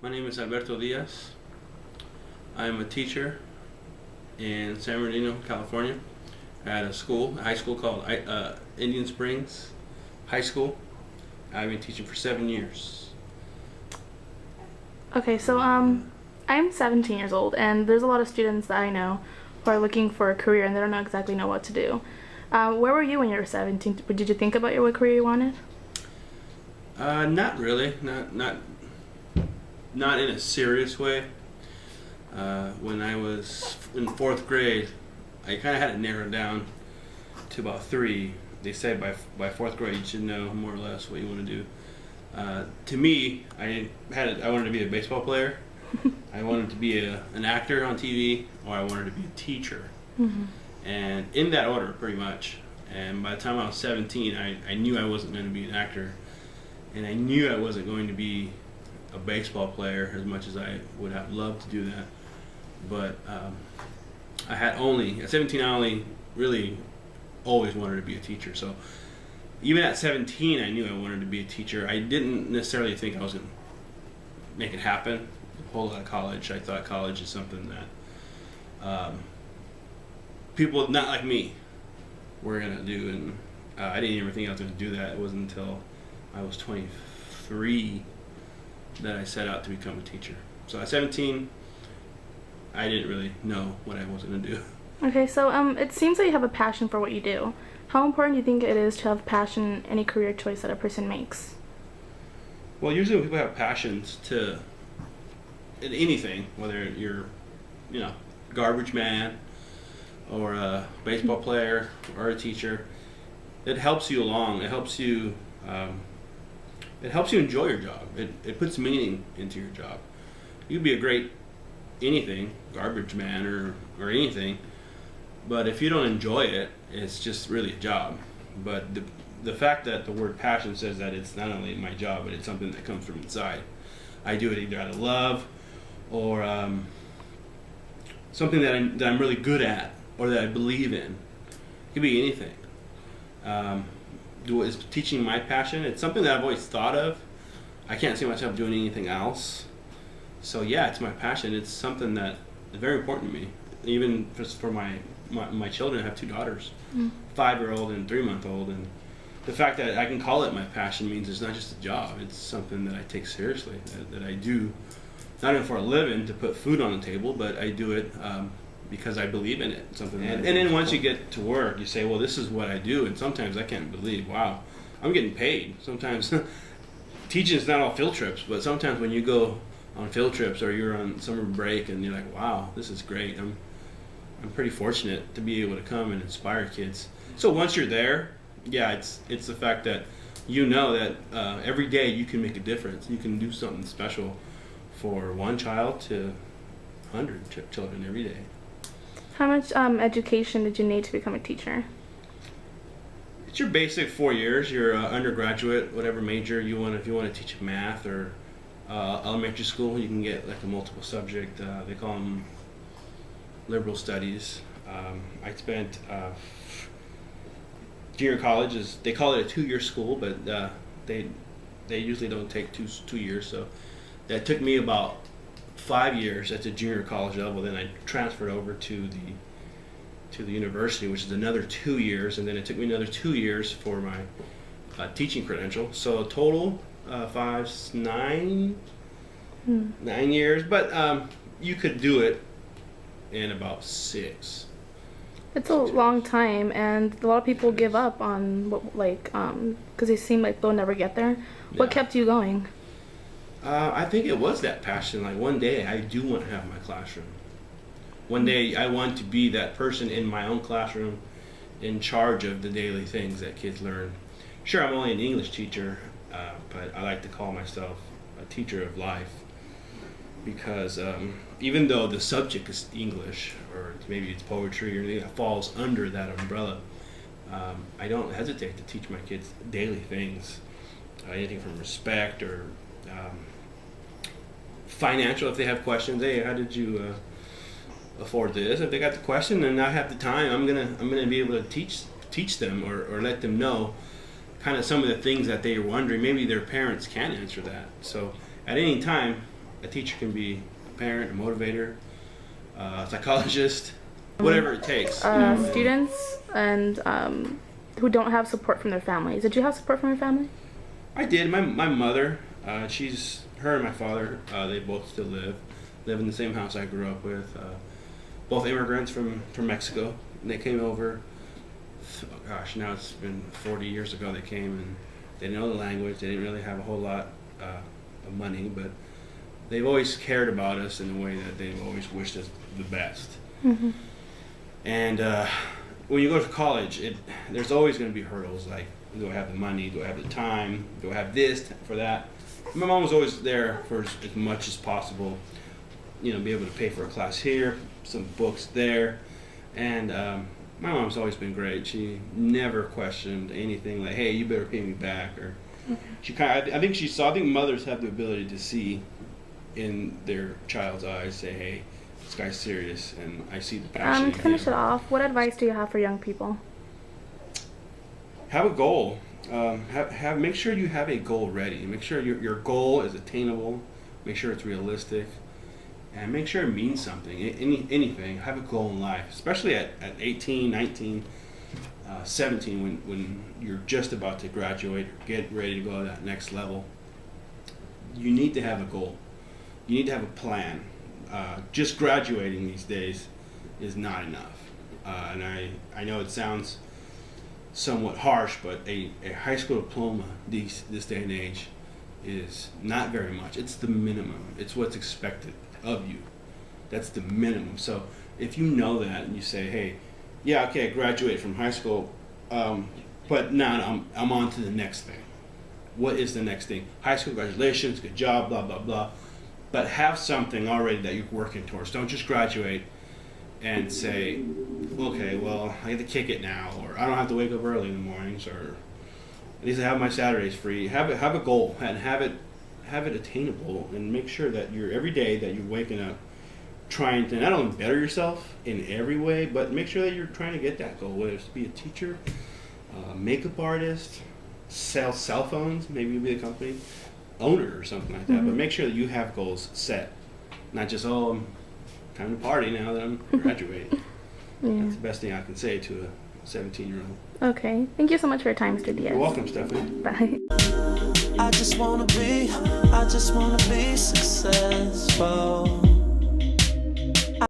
My name is Alberto Diaz. I'm a teacher in San Bernardino, California, at a high school called Indian Springs High School. I've been teaching for 7 years. Okay, so I'm 17 years old, and there's a lot of students that I know who are looking for a career and they don't exactly know what to do. Where were you when you were 17? Did you think about what career you wanted? Not really. Not in a serious way. When I was in 4th grade, I kind of had it narrowed down to about 3. They said by 4th grade you should know more or less what you want to do. To me, I wanted to be a baseball player. I wanted to be an actor on TV, or I wanted to be a teacher. Mm-hmm. And in that order, pretty much. And by the time I was 17, I knew I wasn't going to be an actor, and I knew I wasn't going to be a baseball player as much as I would have loved to do that. But at 17, I only really always wanted to be a teacher. So even at 17, I knew I wanted to be a teacher. I didn't necessarily think I was going to make it happen. A whole lot of college. I thought college is something that people not like me were going to do, and I didn't even think I was going to do that. It wasn't until I was 23 that I set out to become a teacher. So at 17, I didn't really know what I was going to do. Okay, so it seems that you have a passion for what you do. How important do you think it is to have passion in any career choice that a person makes? Well, usually when people have passions in anything, whether you're, garbage man, or a baseball player, or a teacher, it helps you along. It helps you enjoy your job. It puts meaning into your job. You could be a great anything, garbage man or anything, but if you don't enjoy it, it's just really a job. But the fact that the word passion says that it's not only my job, but it's something that comes from inside. I do it either out of love or something that I'm really good at or that I believe in. It could be anything. Is teaching my passion? It's something that I've always thought of. I can't see myself doing anything else. So yeah, it's my passion. It's something that is very important to me. Even just for my children, I have 2 daughters, 5-year-old and 3-month-old, and the fact that I can call it my passion means it's not just a job. It's something that I take seriously, that I do, not only for a living to put food on the table, but I do it because I believe in it. Something. And then once you get to work, you say, well, this is what I do, and sometimes I can't believe, wow, I'm getting paid. Sometimes teaching is not all field trips, but sometimes when you go on field trips or you're on summer break and you're like, wow, this is great. I'm pretty fortunate to be able to come and inspire kids. So once you're there, yeah, it's the fact that you know that every day you can make a difference. You can do something special for one child to 100 children every day. How much education did you need to become a teacher? It's your basic 4 years. Your undergraduate, whatever major you want. If you want to teach math or elementary school, you can get like a multiple subject. They call them liberal studies. I spent junior college they call it a 2-year school, but they usually don't take two years. So that took me about 5 years at the junior college level. Then I transferred over to the university, which is another 2 years, and then it took me another 2 years for my teaching credential. So total 9 years, but you could do it in about 6. It's a long time, and a lot of people give up on because they seem like they'll never get there. What kept you going? I think it was that passion. Like one day I do want to have my classroom. One day I want to be that person in my own classroom in charge of the daily things that kids learn. Sure, I'm only an English teacher, but I like to call myself a teacher of life, because even though the subject is English, or maybe it's poetry or anything that falls under that umbrella, I don't hesitate to teach my kids daily things, anything from respect or financial. If they have questions, hey, how did you afford this? If they got the question and I have the time, I'm gonna be able to teach them or let them know kind of some of the things that they are wondering. Maybe their parents can't answer that. So at any time, A teacher can be a parent, a motivator, a psychologist, whatever it takes. Students and who don't have support from their families. Did you have support from your family? I did. My mother, her and my father, they both still live in the same house I grew up with. Both immigrants from Mexico. And they came over. Oh gosh, now it's been 40 years ago they came, and they didn't know the language. They didn't really have a whole lot of money, but they've always cared about us in a way that they've always wished us the best. Mm-hmm. And when you go to college, there's always going to be hurdles like, do I have the money? Do I have the time? Do I have this for that? My mom was always there for as much as possible. Be able to pay for a class here, some books there, and my mom's always been great. She never questioned anything like, "Hey, you better pay me back," or I think mothers have the ability to see in their child's eyes, say, "Hey, this guy's serious," and I see the passion. To finish it off, what advice do you have for young people? Have a goal. Make sure you have a goal ready. Make sure your goal is attainable. Make sure it's realistic, and make sure it means something. Anything. Have a goal in life, especially at 18, 19, 17, when you're just about to graduate or get ready to go to that next level. You need to have a goal. You need to have a plan. Just graduating these days is not enough. And I know it sounds somewhat harsh, but a high school diploma this day and age is not very much. It's the minimum. It's what's expected of you. That's the minimum. So if you know that and you say, hey, yeah, okay, I graduated from high school, but now I'm on to the next thing. What is the next thing? High school, congratulations, good job, blah, blah, blah. But have something already that you're working towards. Don't just graduate and say, okay, well, I get to kick it now, or I don't have to wake up early in the mornings, or at least I have my Saturdays free. Have a goal and have it attainable, and make sure that every day that you're waking up trying to not only better yourself in every way, but make sure that you're trying to get that goal, whether it's to be a teacher, makeup artist, sell cell phones, maybe you'll be a company owner or something like that. Mm-hmm. But make sure that you have goals set, not just, time to party now that I'm graduating. Yeah. That's the best thing I can say to a 17-year-old. Okay. Thank you so much for your time, Mr. Diaz. You're welcome, Stephanie. Bye. I just wanna be successful.